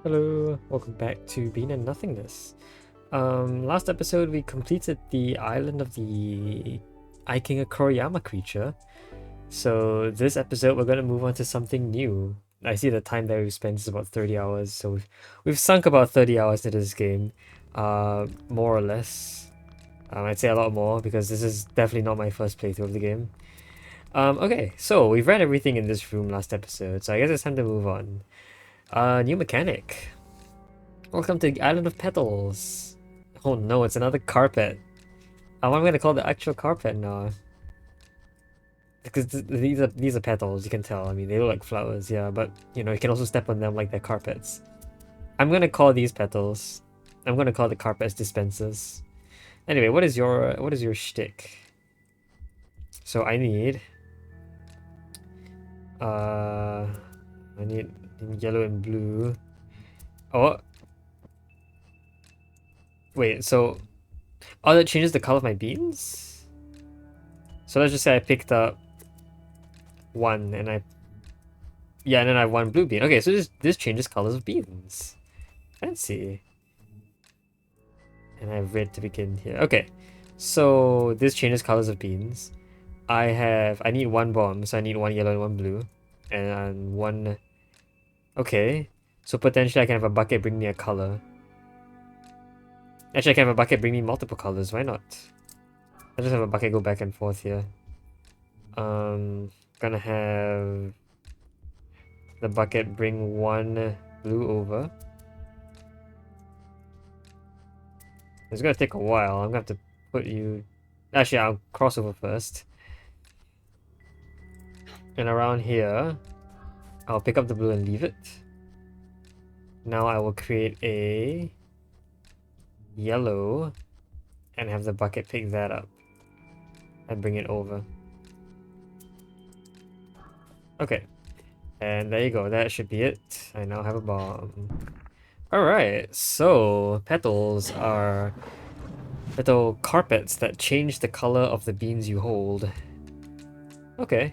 Hello, welcome back to Being and Nothingness. Last episode we completed the island of the Ikinga Koriyama creature. So this episode we're gonna move on to something new. I see the time that we've spent is about 30 hours, so we've sunk about 30 hours into this game. More or less. I'd say a lot more because this is definitely not my first playthrough of the game. Okay, so we've read everything in this room last episode, so I guess it's time to move on. New mechanic. Welcome to the Island of Petals. Oh no, it's another carpet. What am I gonna call the actual carpet now? Because these are petals, you can tell. I mean, they look like flowers, yeah, but you know, you can also step on them like they're carpets. I'm gonna call these petals. I'm gonna call the carpets dispensers. Anyway, what is your shtick? So I need uh I need yellow and blue. Oh, wait, so that changes the color of my beans? So let's just say I picked up one and I and then I have one blue bean. Okay, so this changes colors of beans. Fancy. And I have red to begin here. Okay. So this changes colors of beans. I need one bomb, so I need one yellow and one blue. And one. Okay. So potentially I can have a bucket bring me a color. Actually I can have a bucket bring me multiple colors, why not? I'll just have a bucket go back and forth here. Gonna have the bucket bring one blue over. It's gonna take a while. I'm gonna have to put you... Actually, I'll cross over first. And around here, I'll pick up the blue and leave it. Now I will create a yellow and have the bucket pick that up and bring it over. Okay. And there you go. That should be it. I now have a bomb. Alright, so petals are little carpets that change the color of the beans you hold. Okay.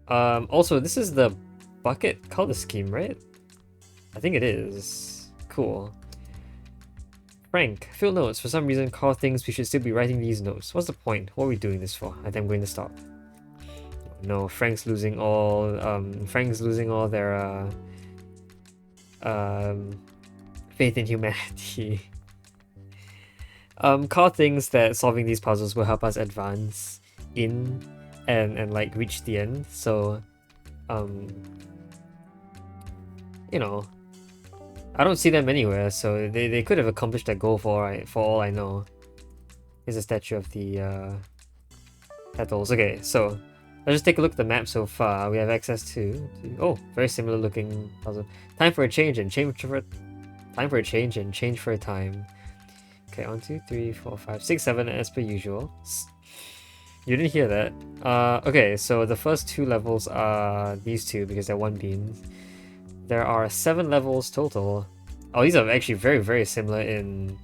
Also, this is the bucket color scheme, right? I think it is. Cool. Frank, fill notes. For some reason, Carl thinks we should still be writing these notes. What's the point? What are we doing this for? I think I'm going to stop. No, Frank's losing all their faith in humanity. Carl thinks that solving these puzzles will help us advance in and like reach the end. So, you know, I don't see them anywhere. So they could have accomplished that goal for all I know. Here's a statue of the petals. Okay, so let's just take a look at the map so far. We have access to oh, very similar looking puzzle. Time for a change and change for a time. Okay, 1, 2, 3, 4, 5, 6, 7 as per usual. You didn't hear that. Okay, so the first two levels are these two because they're one beans. There are 7 levels total. Oh, these are actually very, very similar in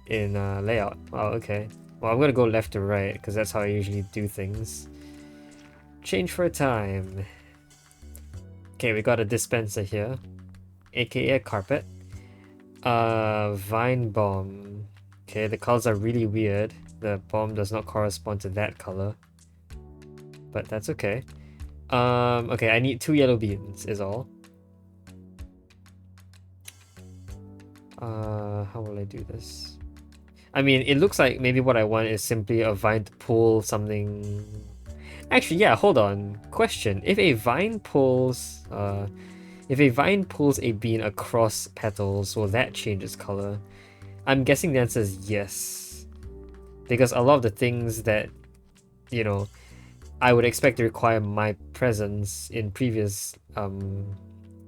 layout. Oh, okay. Well, I'm gonna go left to right because that's how I usually do things. Change for a time. Okay, we got a dispenser here, aka a carpet. Vine bomb. Okay, the colors are really weird. The bomb does not correspond to that color, but that's okay. Okay, I need 2 yellow beans is all. How will I do this? I mean, it looks like maybe what I want is simply a vine to pull something. Actually, yeah, hold on. Question: if a vine pulls a bean across petals, will that change its color? I'm guessing the answer is yes. Because a lot of the things that, you know, I would expect to require my presence in previous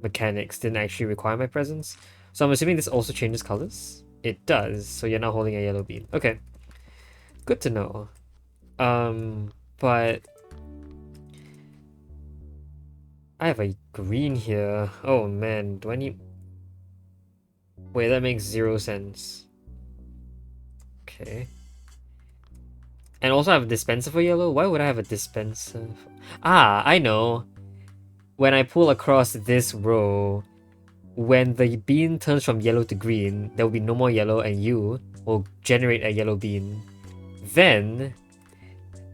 mechanics didn't actually require my presence. So I'm assuming this also changes colors? It does, so you're now holding a yellow bean. Okay. Good to know. But I have a green here. Oh man, do I need... Wait, that makes 0 sense. Okay. And also I have a dispenser for yellow? Why would I have a dispenser? Ah, I know. When I pull across this row, when the bean turns from yellow to green, there will be no more yellow and you will generate a yellow bean. Then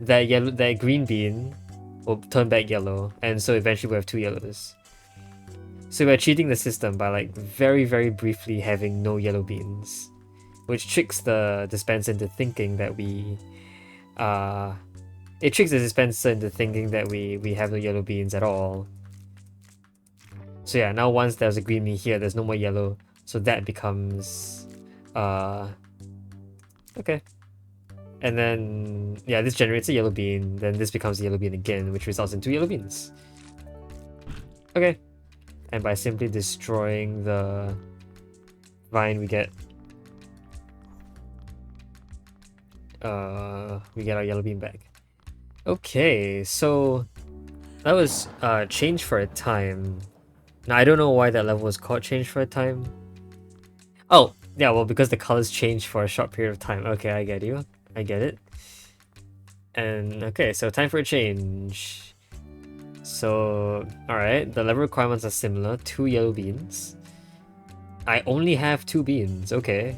that green bean will turn back yellow, and so eventually we'll have 2 yellows. So we're cheating the system by like very, very briefly having no yellow beans, which tricks the dispenser into thinking that we it tricks the dispenser into thinking that we have no yellow beans at all. So yeah, now once there's a green bean here, there's no more yellow, so that becomes okay. And then yeah, this generates a yellow bean, then this becomes a yellow bean again, which results in 2 yellow beans. Okay. And by simply destroying the vine, we get our yellow bean back. Okay, so that was change for a time. Now I don't know why that level was called change for a time. Oh, yeah, well, because the colors change for a short period of time. Okay, I get you. I get it. And okay, so time for a change. So, alright, the level requirements are similar. 2 yellow beans. I only have 2 beans, okay.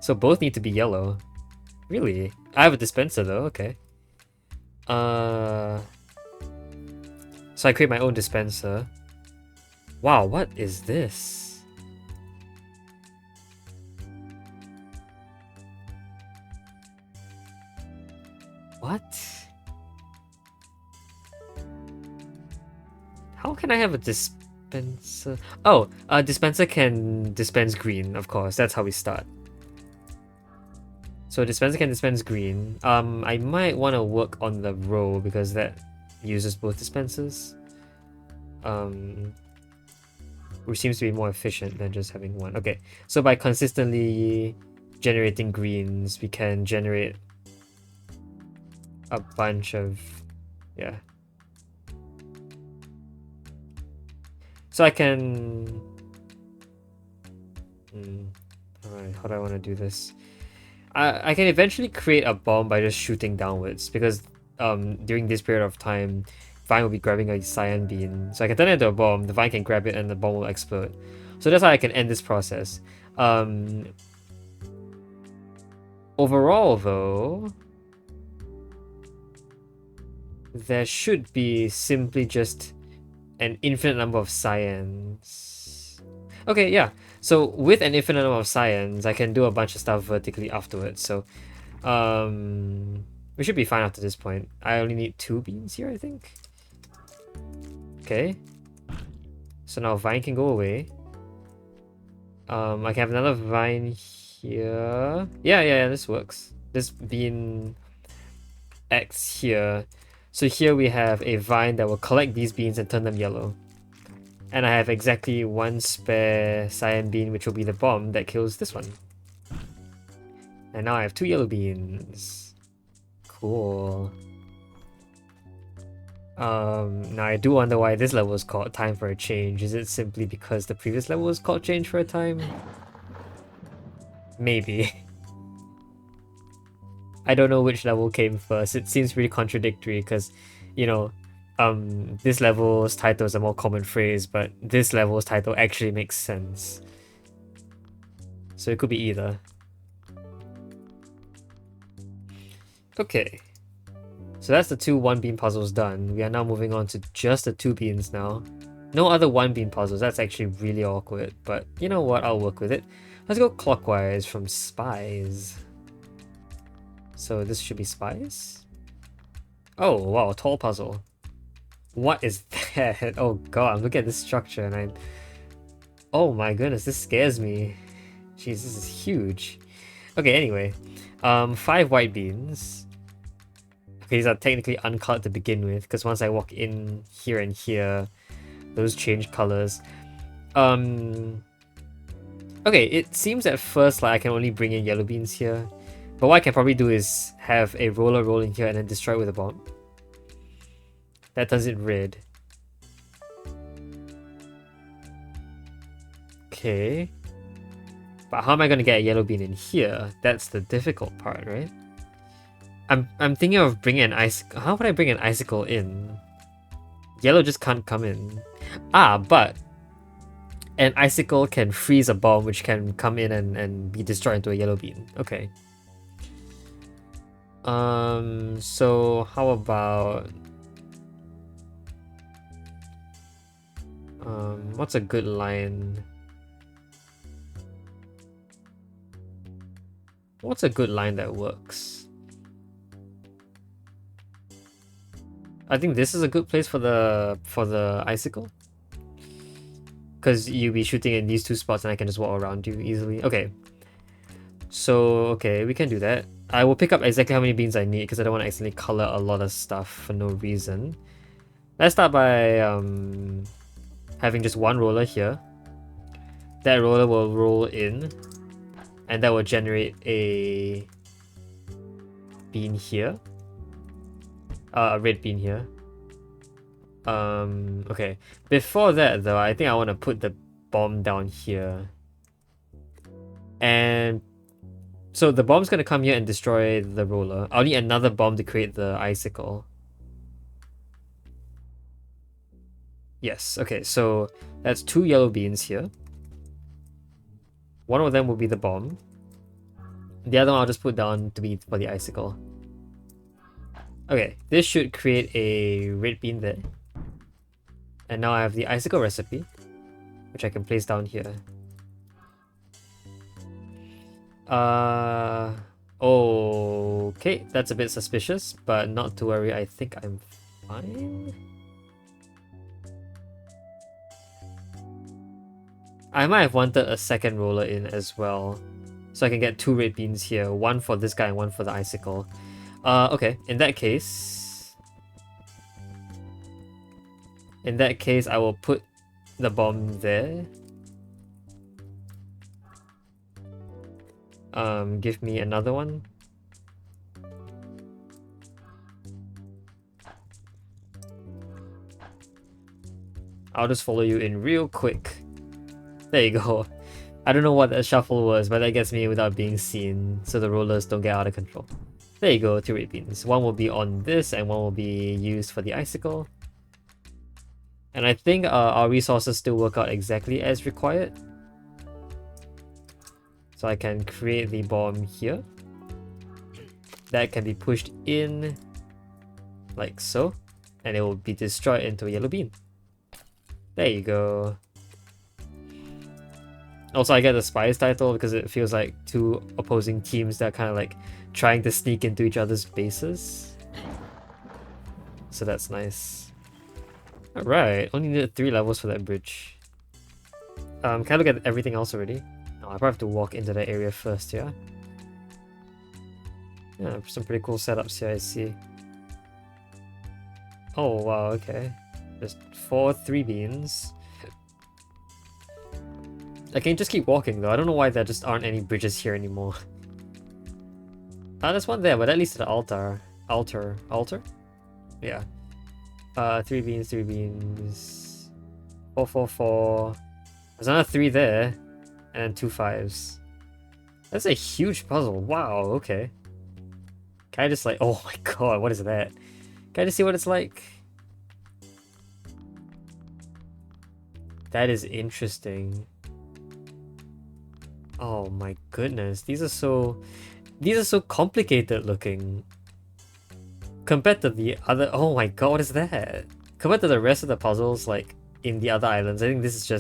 So both need to be yellow. Really? I have a dispenser though, okay. So I create my own dispenser. Wow, what is this? What? How can I have a dispenser? Oh, a dispenser can dispense green, of course. That's how we start. So a dispenser can dispense green. I might want to work on the row because that uses both dispensers. Which seems to be more efficient than just having one. Okay, so by consistently generating greens, we can generate a bunch of, yeah. So I can, alright, how do I want to do this? I can eventually create a bomb by just shooting downwards because during this period of time, Vine will be grabbing a cyan bean. So I can turn it into a bomb, the Vine can grab it and the bomb will explode. So that's how I can end this process. Overall though, there should be simply just an infinite number of cyans. Okay, yeah. So with an infinite number of cyans, I can do a bunch of stuff vertically afterwards. So we should be fine after this point. I only need 2 beans here, I think. Okay. So now Vine can go away. I can have another Vine here. Yeah, this works. This bean X here. So here we have a vine that will collect these beans and turn them yellow. And I have exactly 1 spare cyan bean, which will be the bomb that kills this one. And now I have 2 yellow beans. Cool. Now I do wonder why this level is called Time for a Change. Is it simply because the previous level was called Change for a Time? Maybe. I don't know which level came first. It seems really contradictory because, you know, this level's title is a more common phrase, but this level's title actually makes sense. So it could be either. Okay. So that's the 2 1-bean puzzles done. We are now moving on to just the 2 beans now. No other 1-bean puzzles. That's actually really awkward, but you know what? I'll work with it. Let's go clockwise from spies. So this should be spies? Oh, wow, tall puzzle. What is that? Oh god, look at this structure and oh my goodness, this scares me. Jeez, this is huge. Okay, anyway. 5 white beans. Okay, these are technically uncolored to begin with, because once I walk in here and here, those change colors. Okay, it seems at first like I can only bring in yellow beans here. But what I can probably do is have a roller roll in here and then destroy it with a bomb. That turns it red. Okay. But how am I going to get a yellow bean in here? That's the difficult part, right? I'm thinking of bringing an icicle. How would I bring an icicle in? Yellow just can't come in. Ah, but an icicle can freeze a bomb which can come in and be destroyed into a yellow bean. Okay. So how about what's a good line? What's a good line that works? I think this is a good place for the icicle. Because you'll be shooting in these two spots and I can just walk around you easily. Okay. So, okay, we can do that. I will pick up exactly how many beans I need because I don't want to accidentally color a lot of stuff for no reason. Let's start by having just one roller here. That roller will roll in and that will generate a bean here. A red bean here. Okay. Before that though, I think I want to put the bomb down here. And so the bomb's gonna come here and destroy the roller. I'll need another bomb to create the icicle. Yes, okay, so that's 2 yellow beans here. One of them will be the bomb. The other one I'll just put down to be for the icicle. Okay, this should create a red bean there. And now I have the icicle recipe, which I can place down here. Okay, that's a bit suspicious, but not to worry, I think I'm fine. I might have wanted a second roller in as well, so I can get 2 red beans here, one for this guy and one for the icicle. Okay, in that case, I will put the bomb there. Give me another one. I'll just follow you in real quick. There you go. I don't know what that shuffle was, but that gets me without being seen, so the rollers don't get out of control. There you go, 2 red beans. One will be on this, and one will be used for the icicle. And I think our resources still work out exactly as required. So I can create the bomb here. That can be pushed in like so, and it will be destroyed into a yellow bean. There you go. Also, I get the spies title because it feels like 2 opposing teams that are kind of like trying to sneak into each other's bases. So that's nice. Alright, only needed 3 levels for that bridge. Can I look at everything else already? No, I probably have to walk into that area first, yeah? Yeah, some pretty cool setups here, I see. Oh, wow, okay. Just 4 3 beans. I can just keep walking though. I don't know why there just aren't any bridges here anymore. There's one there, but at least at the altar. Altar? Yeah. 3 beans, 3 beans. 4 4 4. There's another 3 there. And then 2 5s. That's a huge puzzle. Wow, okay. Can I just like, oh my god, what is that? Can I just see what it's like? That is interesting. Oh my goodness, these are so complicated looking. Compared to the other, oh my god, what is that? Compared to the rest of the puzzles like in the other islands, I think this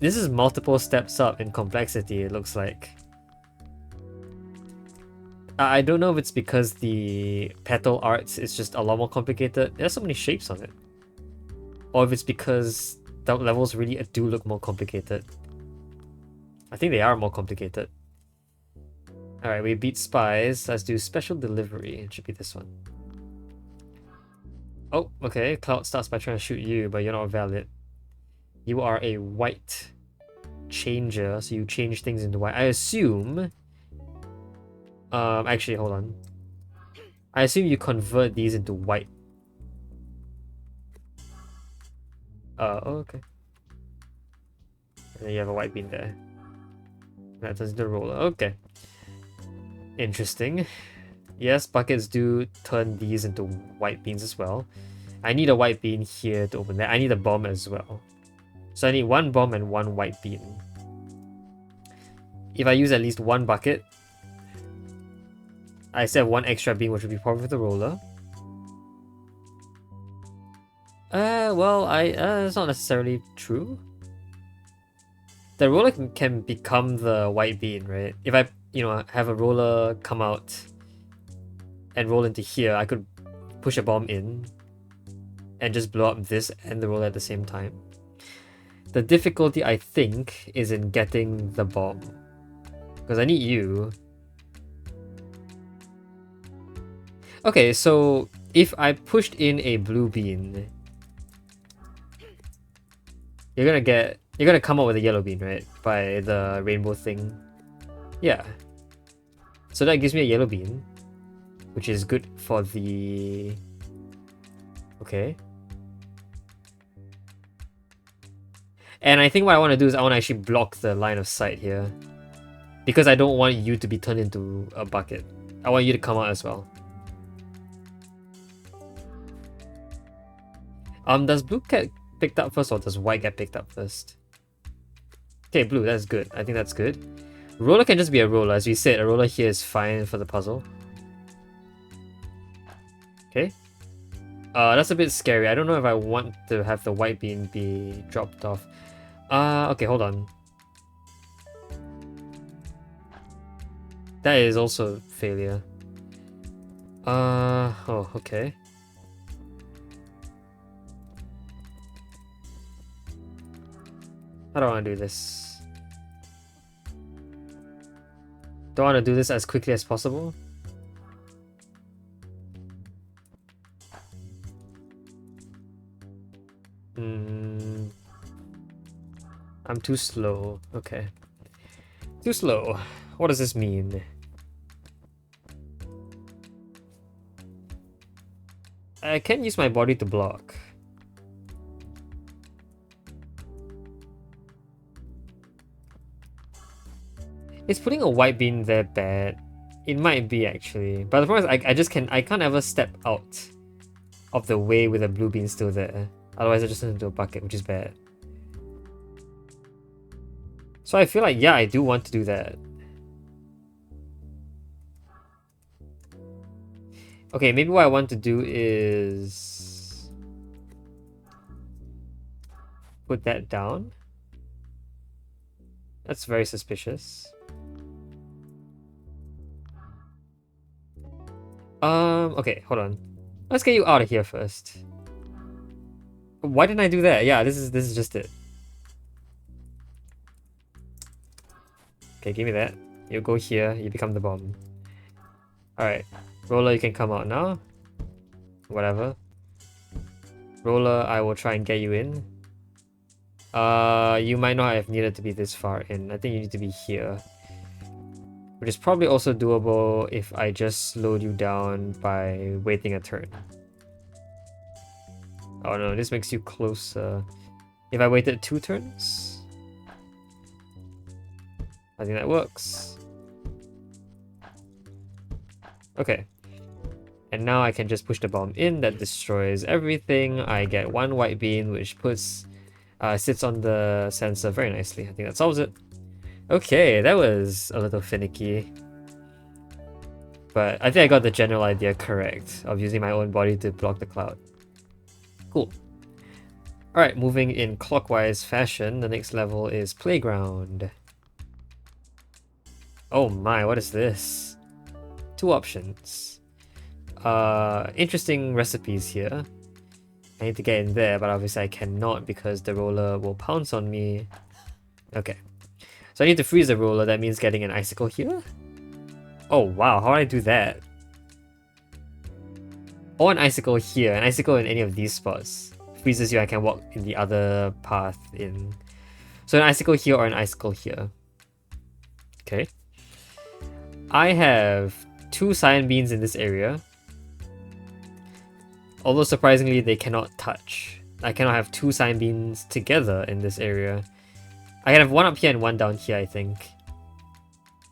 is multiple steps up in complexity, it looks like. I don't know if it's because the petal arts is just a lot more complicated. There's so many shapes on it. Or if it's because the levels really do look more complicated. I think they are more complicated. Alright, we beat spies. Let's do special delivery. It should be this one. Oh, okay. Cloud starts by trying to shoot you, but you're not valid. You are a white changer, so you change things into white. I assume... actually, hold on. I assume you convert these into white. Okay. And then you have a white bean there. That does the roller. Okay. Interesting. Yes, buckets do turn these into white beans as well. I need a white bean here to open that. I need a bomb as well. So I need one bomb and one white bean. If I use at least one bucket, I still have one extra bean, which would be probably the roller. Well, it's not necessarily true. The roller can become the white bean, right? If I, have a roller come out and roll into here, I could push a bomb in and just blow up this and the roller at the same time. The difficulty, I think, is in getting the bomb. Because I need you. Okay, so if I pushed in a blue bean, you're gonna come up with a yellow bean, right? By the rainbow thing. Yeah. So that gives me a yellow bean, which is good for the... Okay. And I think what I want to do is I want to actually block the line of sight here. Because I don't want you to be turned into a bucket. I want you to come out as well. Does blue get picked up first or does white get picked up first? Okay, blue, that's good. I think that's good. Roller can just be a roller. As we said, a roller here is fine for the puzzle. Okay. That's a bit scary. I don't know if I want to have the white bean be dropped off. Okay, hold on. That is also failure. Oh, okay. How do I want to do this? Do I want to do this as quickly as possible? I'm too slow. Okay. Too slow. What does this mean? I can't use my body to block. Is putting a white bean there bad? It might be actually. But the problem is I can't ever step out of the way with a blue bean still there. Otherwise I just turn into a bucket, which is bad. So I feel like, yeah, I do want to do that. Okay, maybe what I want to do is put that down. That's very suspicious. Okay, hold on. Let's get you out of here first. Why didn't I do that? Yeah, this is just it. Okay, give me that. You go here, you become the bomb. Alright. Roller, you can come out now. Whatever. Roller, I will try and get you in. You might not have needed to be this far in. I think you need to be here. Which is probably also doable if I just slowed you down by waiting a turn. Oh no, this makes you closer. If I waited 2 turns? I think that works. Okay. And now I can just push the bomb in, that destroys everything. I get 1 white bean, which sits on the sensor very nicely. I think that solves it. Okay, that was a little finicky. But I think I got the general idea correct of using my own body to block the cloud. Cool. Alright, moving in clockwise fashion, the next level is Playground. Oh my, what is this? 2 options. Interesting recipes here. I need to get in there, but obviously I cannot because the roller will pounce on me. Okay. So I need to freeze the roller, that means getting an icicle here? Oh wow, how do I do that? Or an icicle here, an icicle in any of these spots. Freezes you, I can walk in the other path in. So an icicle here or an icicle here. Okay. I have 2 cyan beans in this area. Although surprisingly, they cannot touch. I cannot have 2 cyan beans together in this area. I can have 1 up here and 1 down here, I think.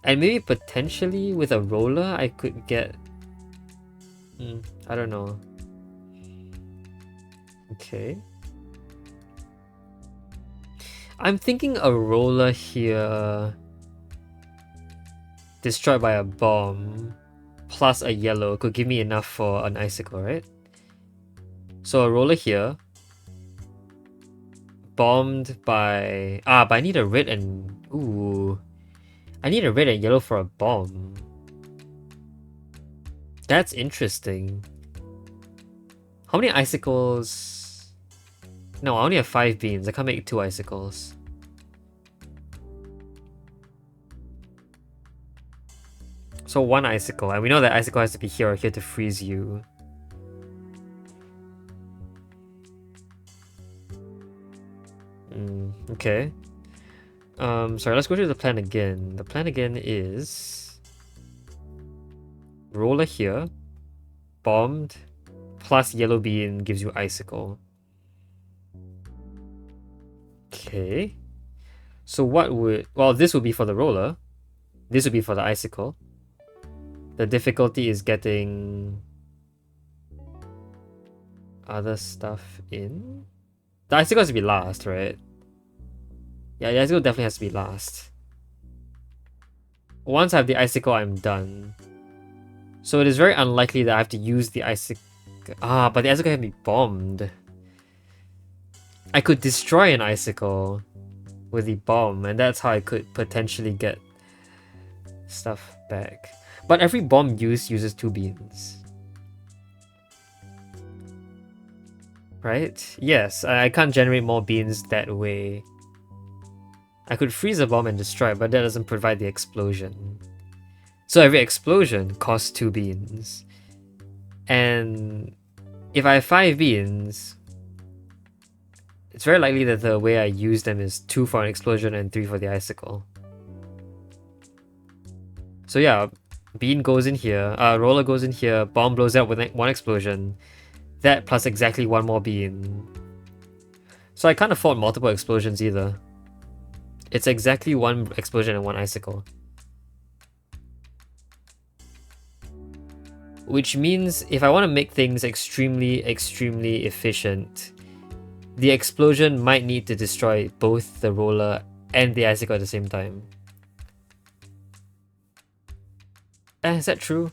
And maybe potentially with a roller, I could get... I don't know. Okay. I'm thinking a roller here destroyed by a bomb plus a yellow could give me enough for an icicle, right? So a roller here bombed by but I need a red and I need a red and yellow for a bomb. That's interesting. How many icicles? No, I only have 5 beans. I can't make 2 icicles. So 1 icicle, and we know that icicle has to be here or here to freeze you. Okay. Sorry, let's go through the plan again. The plan again is roller here, bombed, plus yellow bean gives you icicle. Okay. So what would... Well, this would be for the roller. This would be for the icicle. The difficulty is getting other stuff in. The icicle has to be last, right? Yeah, the icicle definitely has to be last. Once I have the icicle, I'm done. So it is very unlikely that I have to use the icicle. But the icicle can be bombed. I could destroy an icicle with the bomb, and that's how I could potentially get stuff back. But every bomb used uses 2 beans. Right? Yes, I can't generate more beans that way. I could freeze a bomb and destroy it, but that doesn't provide the explosion. So every explosion costs 2 beans. And if I have 5 beans, it's very likely that the way I use them is 2 for an explosion and 3 for the icicle. So yeah, bean goes in here, roller goes in here, bomb blows up with 1 explosion. That plus exactly 1 more bean. So I can't afford multiple explosions either. It's exactly 1 explosion and 1 icicle. Which means if I want to make things extremely efficient, the explosion might need to destroy both the roller and the icicle at the same time. Is that true?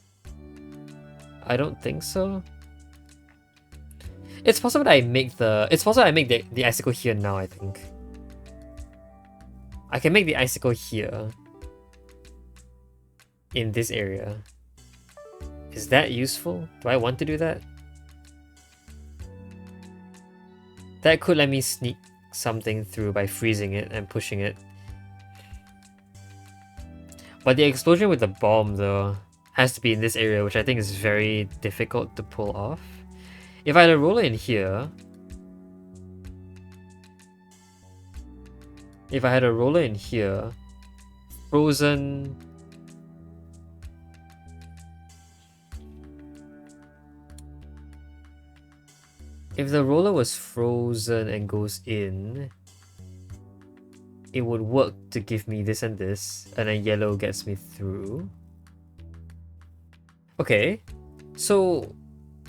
I don't think so. It's possible that I make the icicle here now, I think. I can make the icicle here. In this area. Is that useful? Do I want to do that? That could let me sneak something through by freezing it and pushing it. But the explosion with the bomb, though, has to be in this area, which I think is very difficult to pull off. If I had a roller in here... If I had a roller in here... Frozen... If the roller was frozen and goes in... It would work to give me this and this, and then yellow gets me through. Okay, so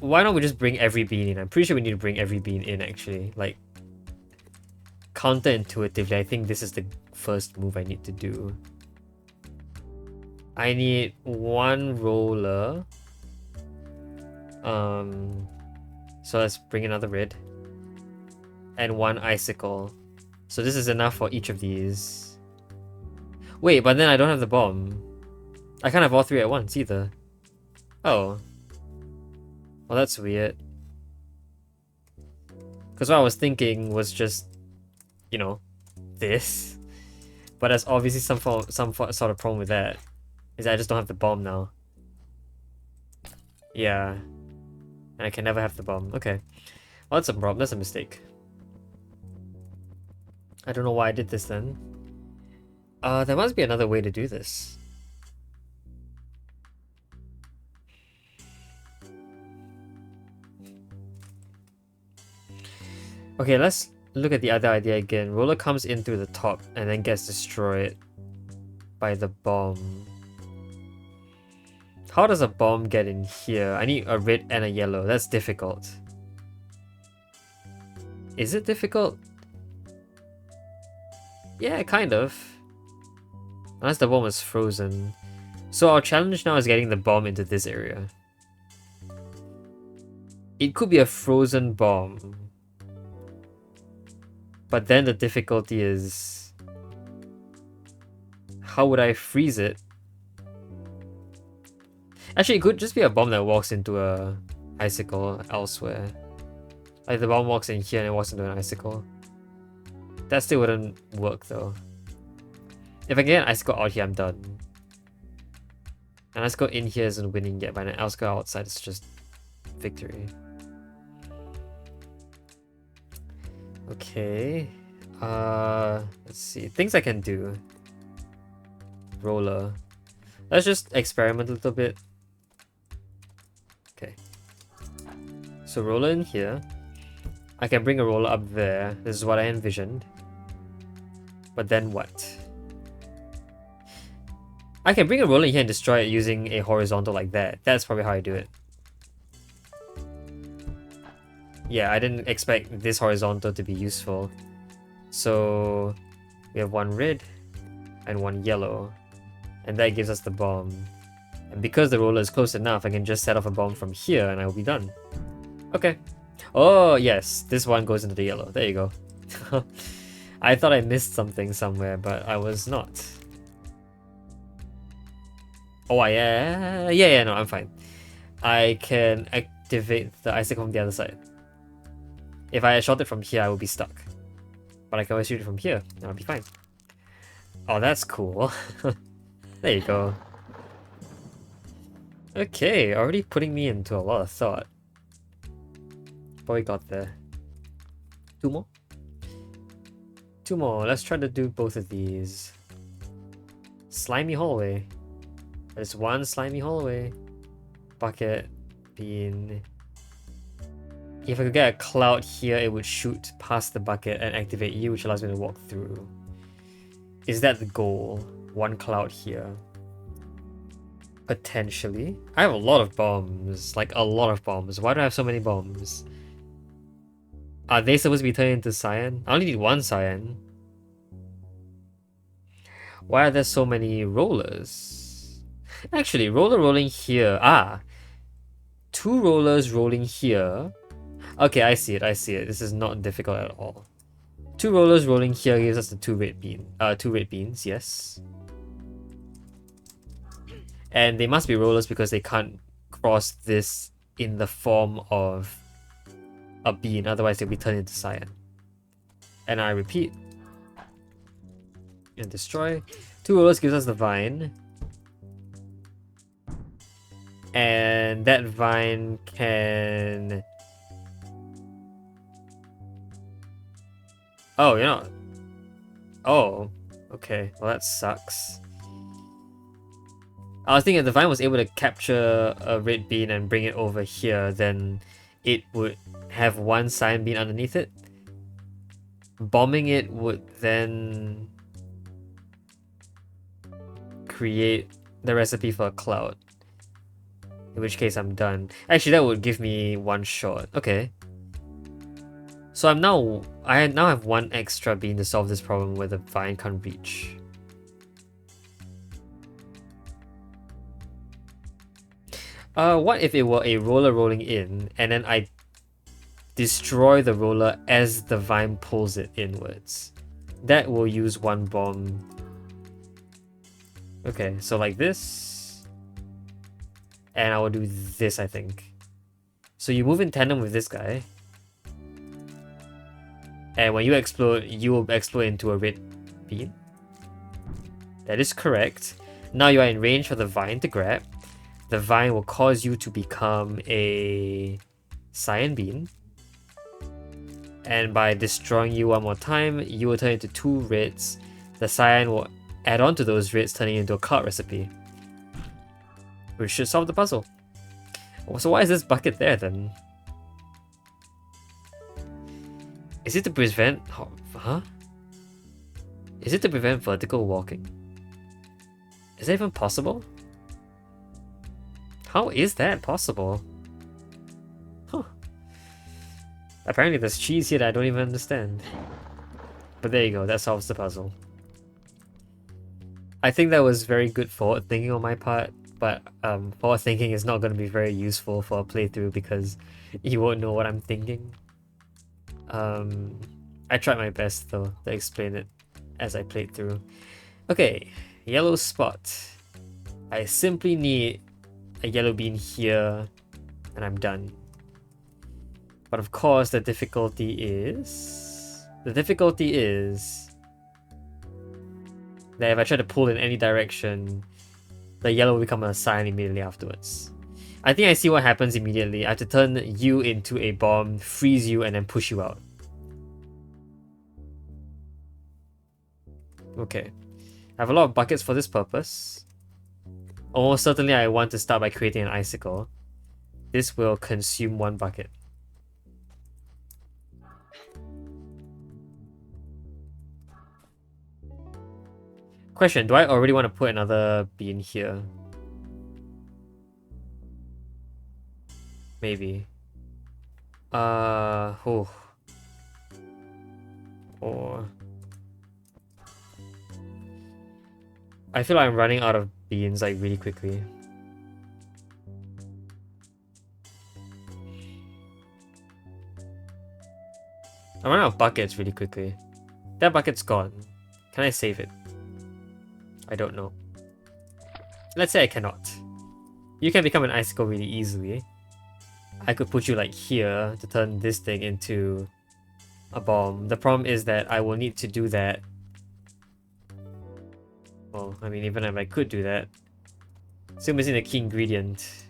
why don't we just bring every bean in? I'm pretty sure we need to bring every bean in actually. Like, counterintuitively, I think this is the first move I need to do. I need 1 roller. So let's bring another red. And 1 icicle. So this is enough for each of these. Wait, but then I don't have the bomb. I can't have all 3 at once either. Oh. Well, that's weird. Because what I was thinking was just, you know, this. But there's obviously some sort of problem with that. Is that I just don't have the bomb now. Yeah. And I can never have the bomb. Okay. Well, that's a problem. That's a mistake. I don't know why I did this then. There must be another way to do this. Okay, let's look at the other idea again. Roller comes in through the top and then gets destroyed by the bomb. How does a bomb get in here? I need a red and a yellow. That's difficult. Is it difficult? Yeah, kind of. Unless the bomb is frozen. So our challenge now is getting the bomb into this area. It could be a frozen bomb. But then the difficulty is... how would I freeze it? Actually, it could just be a bomb that walks into a icicle elsewhere. Like the bomb walks in here and it walks into an icicle. That still wouldn't work though. If I get an icicle out here, I'm done. An icicle in here isn't winning yet, but an icicle outside is just victory. Okay. Let's see. Things I can do. Roller. Let's just experiment a little bit. Okay. So roller in here. I can bring a roller up there. This is what I envisioned. But then what? I can bring a roller in here and destroy it using a horizontal like that. That's probably how I do it. Yeah, I didn't expect this horizontal to be useful. So we have one red and one yellow. And that gives us the bomb. And because the roller is close enough, I can just set off a bomb from here and I will be done. Okay. Oh, yes. This one goes into the yellow. There you go. I thought I missed something somewhere, but I was not. Oh, yeah, no, I'm fine. I can activate the icicle from the other side. If I shot it from here, I would be stuck. But I can always shoot it from here, and I'll be fine. Oh, that's cool. There you go. Okay, already putting me into a lot of thought. But we got there. Two more? Two more. Let's try to do both of these. Slimy hallway. There's one slimy hallway. Bucket. Bean. If I could get a cloud here, it would shoot past the bucket and activate you, which allows me to walk through. Is that the goal? One cloud here. Potentially. I have a lot of bombs. Like, a lot of bombs. Why do I have so many bombs? Are they supposed to be turned into cyan? I only need one cyan. Why are there so many rollers? Actually, roller rolling here. Ah! Two rollers rolling here. Okay, I see it, I see it. This is not difficult at all. Two rollers rolling here gives us the two red beans, yes. And they must be rollers because they can't cross this in the form of a bean, otherwise they'll be turned into cyan. And I repeat. And destroy. Two rollers gives us the vine. And that vine can... Oh, you're not... Oh, okay. Well, that sucks. I was thinking if the vine was able to capture a red bean and bring it over here, then it would have one cyan bean underneath it. Bombing it would then create the recipe for a cloud. In which case I'm done. Actually, that would give me one shot. Okay. So I now have one extra bean to solve this problem where the vine can't reach. What if it were a roller rolling in, and then I destroy the roller as the vine pulls it inwards? That will use one bomb. Okay, so like this. And I will do this, I think. So you move in tandem with this guy. And when you explode, you will explode into a red bean. That is correct. Now you are in range for the vine to grab. The vine will cause you to become a cyan bean. And by destroying you one more time, you will turn into two reds. The cyan will add on to those reds, turning into a cloud recipe. Which should solve the puzzle. So why is this bucket there then? Is it to prevent... Huh? Is it to prevent vertical walking? Is that even possible? How is that possible? Huh. Apparently there's cheese here that I don't even understand. But there you go, that solves the puzzle. I think that was very good forward thinking on my part, but forward thinking is not going to be very useful for a playthrough because you won't know what I'm thinking. I tried my best though to explain it as I played through. Okay, yellow spot. I simply need a yellow bean here and I'm done. But of course the difficulty is that if I try to pull in any direction, the yellow will become a cyan immediately afterwards. I think I see what happens immediately. I have to turn you into a bomb, freeze you, and then push you out. Okay. I have a lot of buckets for this purpose. Almost certainly I want to start by creating an icicle. This will consume 1 bucket. Question, do I already want to put another bean here? Maybe. Oh. Or... I feel like I'm running out of beans like really quickly. I'm running out of buckets really quickly. That bucket's gone. Can I save it? I don't know. Let's say I cannot. You can become an icicle really easily. I could put you like here to turn this thing into a bomb. The problem is that I will need to do that. Well, I mean, even if I could do that, still missing the key ingredient.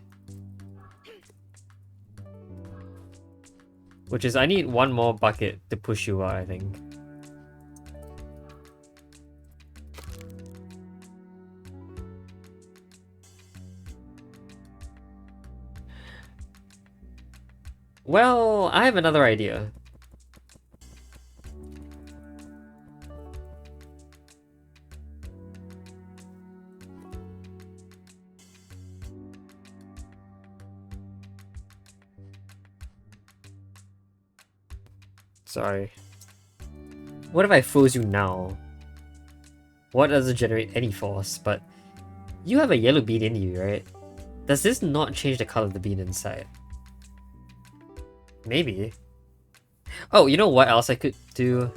Which is I need 1 more bucket to push you out, I think. Well, I have another idea. Sorry. What if I froze you now? What doesn't generate any force, but you have a yellow bean in you, right? Does this not change the color of the bean inside? Maybe. Oh, you know what else I could do?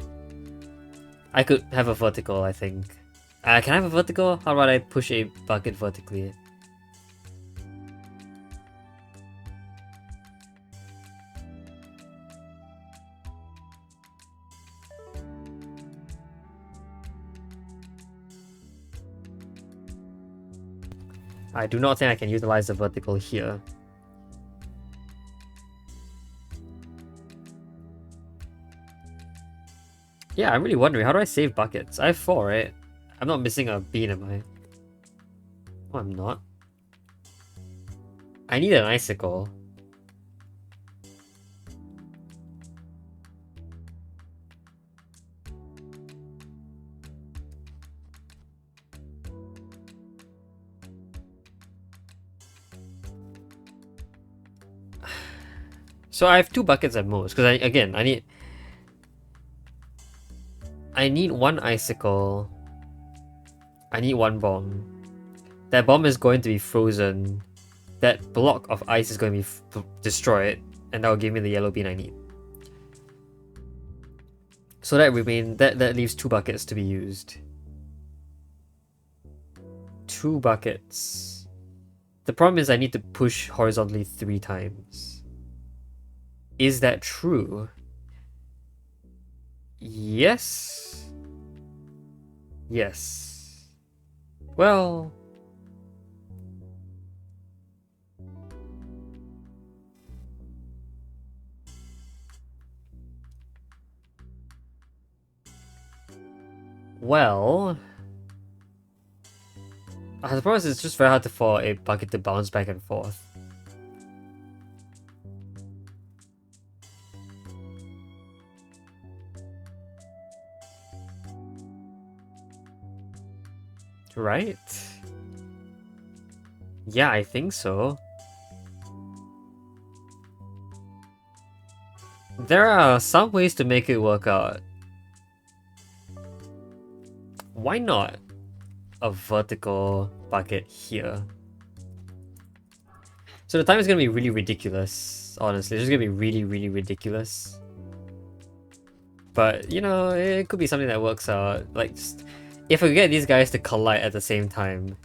I could have a vertical, I think. Can I have a vertical? How about I push a bucket vertically? I do not think I can utilize the vertical here. Yeah, I'm really wondering, how do I save buckets? I have 4, right? I'm not missing a bean, am I? Oh, I'm not. I need an icicle. So I have 2 buckets at most, because I need 1 icicle. I need 1 bomb. That bomb is going to be frozen. That block of ice is going to be destroyed, and that will give me the yellow bean I need. So that leaves 2 buckets to be used. 2 buckets. The problem is I need to push horizontally 3 times. Is that true? Yes. Yes. Well... Well... I suppose it's just very hard for a bucket to bounce back and forth. Right? Yeah, I think so. There are some ways to make it work out. Why not? a vertical bucket here. So the time is gonna be really ridiculous, honestly. It's just gonna be really, really ridiculous. But, you know, it could be something that works out. Like, just, if we get these guys to collide at the same time.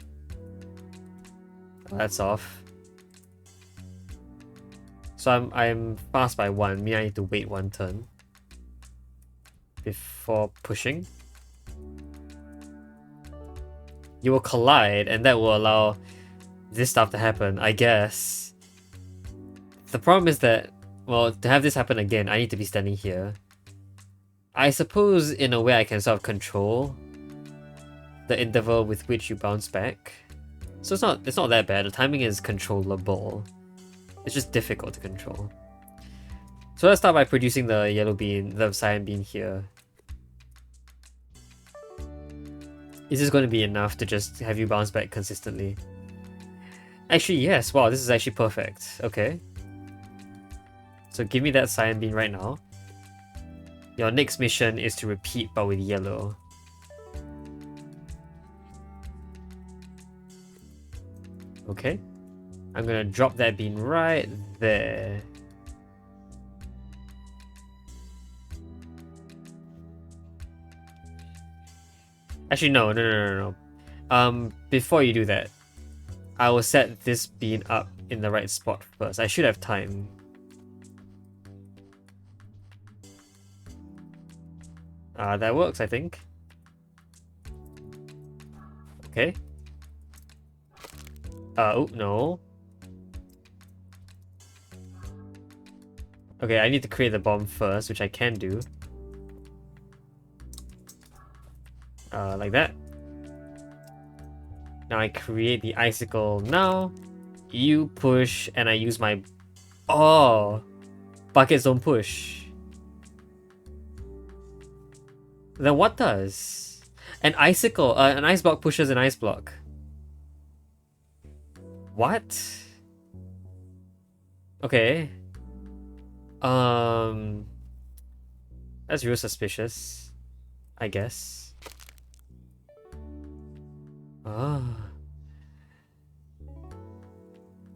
That's off. So I'm fast by 1, meaning I need to wait 1 turn before pushing. You will collide, and that will allow this stuff to happen, I guess. The problem is that, well, to have this happen again, I need to be standing here. I suppose in a way I can sort of control the interval with which you bounce back. So it's not that bad. The timing is controllable. It's just difficult to control. So let's start by producing the yellow bean, the cyan bean here. Is this going to be enough to just have you bounce back consistently? Actually, yes. Wow, this is actually perfect. Okay. So give me that cyan bean right now. Your next mission is to repeat but with yellow. Okay. I'm gonna drop that bean right there. Actually, no. Before you do that, I will set this bean up in the right spot first. I should have time. That works, I think. Okay. Oh, no. Okay, I need to create the bomb first, which I can do. Like that. Now I create the icicle now. You push, and I use my... Oh! Buckets don't push. Then what does? An icicle, an ice block pushes an ice block. What? Okay. That's real suspicious, I guess. Ah.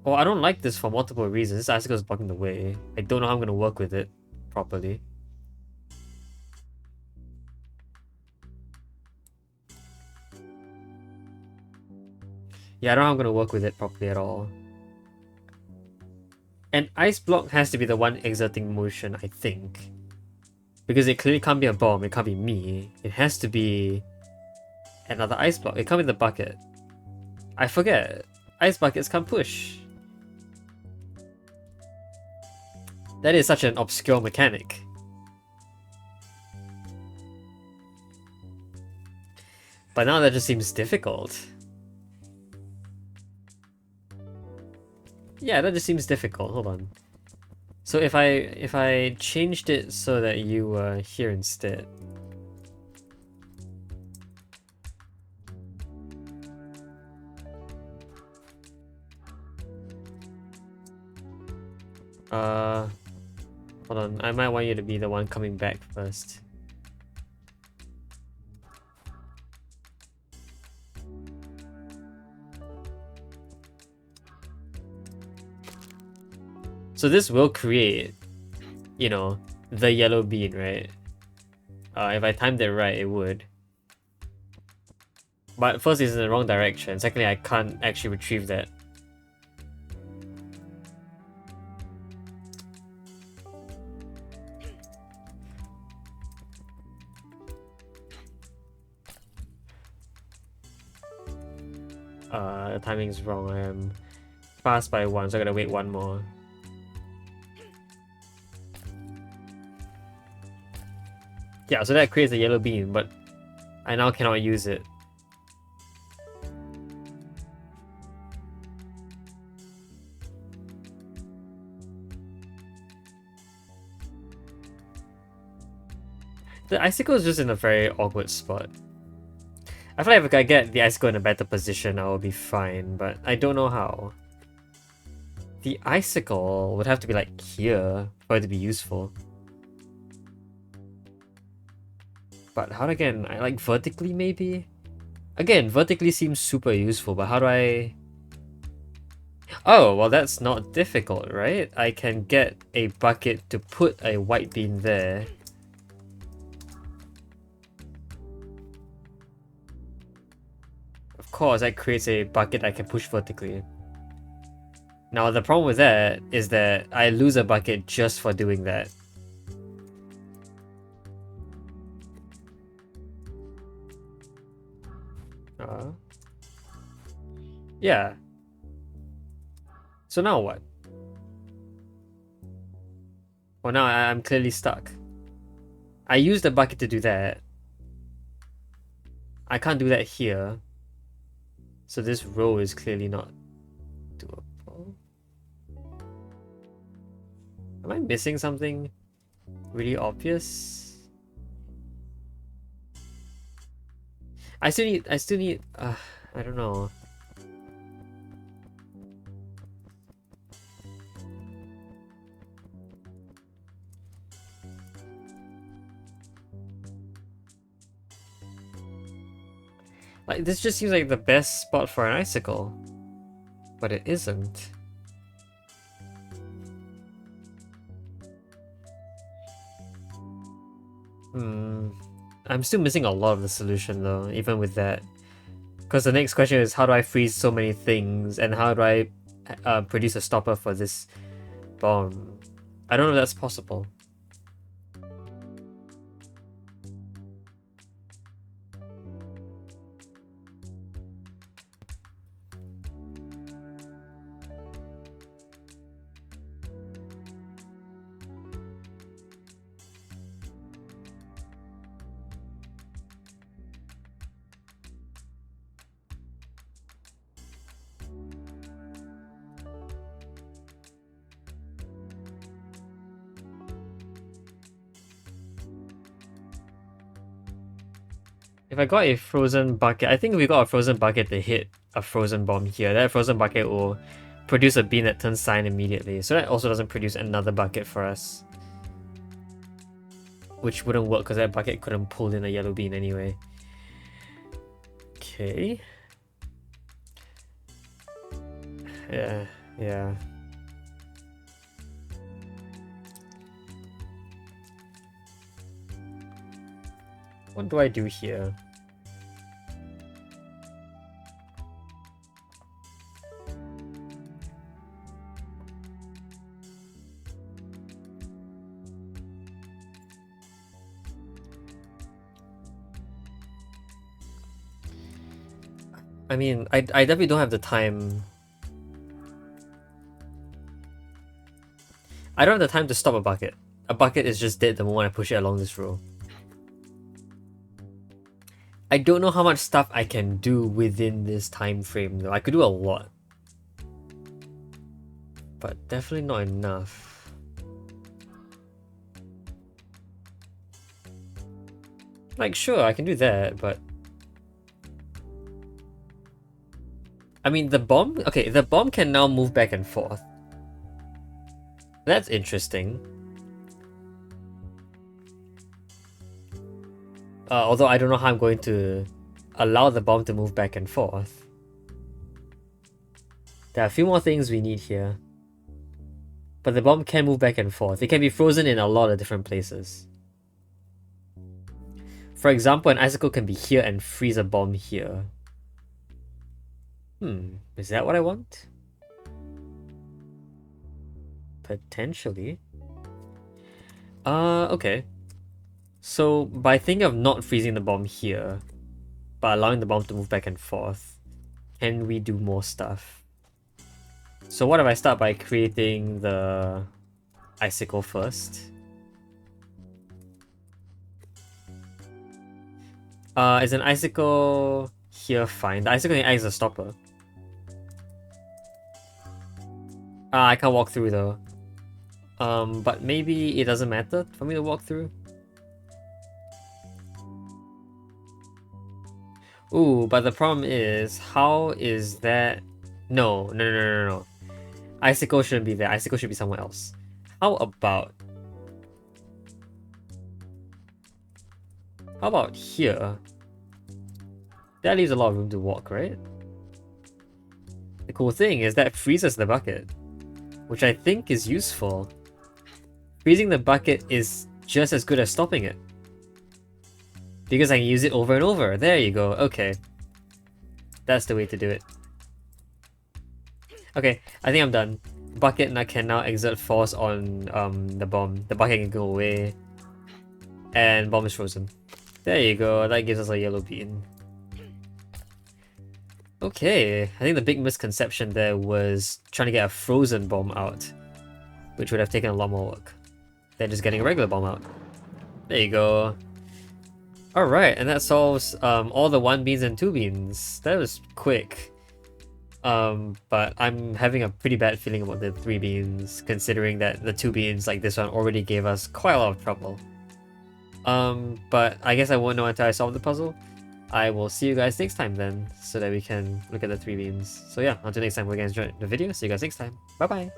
Well, I don't like this for multiple reasons. This icicle is blocking the way. I don't know how I'm gonna work with it properly. Yeah, I don't know how I'm gonna work with it properly at all. An ice block has to be the one exerting motion, I think. Because it clearly can't be a bomb, it can't be me. It has to be another ice block. It can't be the bucket. I forget. Ice buckets can't push. That is such an obscure mechanic. But now that just seems difficult. Yeah, that just seems difficult. Hold on. So if I changed it so that you were here instead. Hold on. I might want you to be the one coming back first. So this will create, you know, the yellow bean, right? If I timed it right, it would. But first, it's in the wrong direction. Secondly, I can't actually retrieve that. The timing's wrong. I am fast by 1, so I gotta wait 1 more. Yeah, so that creates a yellow bean, but I now cannot use it. The icicle is just in a very awkward spot. I feel like if I get the icicle in a better position, I will be fine, but I don't know how. The icicle would have to be like here for it to be useful. But how again? I like vertically maybe? Again, vertically seems super useful, but how do I... Oh, well that's not difficult, right? I can get a bucket to put a white bean there. Of course, that creates a bucket I can push vertically. Now the problem with that is that I lose a bucket just for doing that. Uh, yeah. So now what? Well, now I'm clearly stuck. I used the bucket to do that. I can't do that here. So this row is clearly not doable. Am I missing something really obvious? I still need, I don't know. Like, this just seems like the best spot for an icicle. But it isn't. I'm still missing a lot of the solution though, even with that. Because the next question is, how do I freeze so many things? And how do I produce a stopper for this bomb? I don't know if that's possible. If I got a frozen bucket, I think if we got a frozen bucket to hit a frozen bomb here, that frozen bucket will produce a bean that turns cyan immediately. So that also doesn't produce another bucket for us. Which wouldn't work because that bucket couldn't pull in a yellow bean anyway. Okay. Yeah. What do I do here? I mean, I definitely don't have the time. I don't have the time to stop a bucket. A bucket is just dead the moment I push it along this row. I don't know how much stuff I can do within this time frame though. I could do a lot. But definitely not enough. Like, sure, I can do that, but... I mean, the bomb... Okay, the bomb can now move back and forth. That's interesting. Although I don't know how I'm going to allow the bomb to move back and forth. There are a few more things we need here. But the bomb can move back and forth. It can be frozen in a lot of different places. For example, an icicle can be here and freeze a bomb here. Is that what I want? Potentially. Okay. So, by thinking of not freezing the bomb here, but allowing the bomb to move back and forth, can we do more stuff? So what if I start by creating the icicle first? Is an icicle here fine? The icicle can act as a stopper. I can't walk through though. But maybe it doesn't matter for me to walk through. Ooh, but the problem is, how is that... No. Icicle shouldn't be there. Icicle should be somewhere else. How about... How about here? That leaves a lot of room to walk, right? The cool thing is that freezes the bucket, which I think is useful. Freezing the bucket is just as good as stopping it, because I can use it over and over. There you go. Okay. That's the way to do it. Okay, I think I'm done. Bucket can now exert force on the bomb. The bucket can go away. And bomb is frozen. There you go, that gives us a yellow bean. Okay, I think the big misconception there was trying to get a frozen bomb out, which would have taken a lot more work than just getting a regular bomb out. There you go. Alright, and that solves all the 1 beans and 2 beans. That was quick. But I'm having a pretty bad feeling about the 3 beans, considering that the 2 beans like this one already gave us quite a lot of trouble. But I guess I won't know until I solve the puzzle. I will see you guys next time then, so that we can look at the 3 beans. So yeah, until next time, we're gonna enjoy the video. See you guys next time. Bye bye!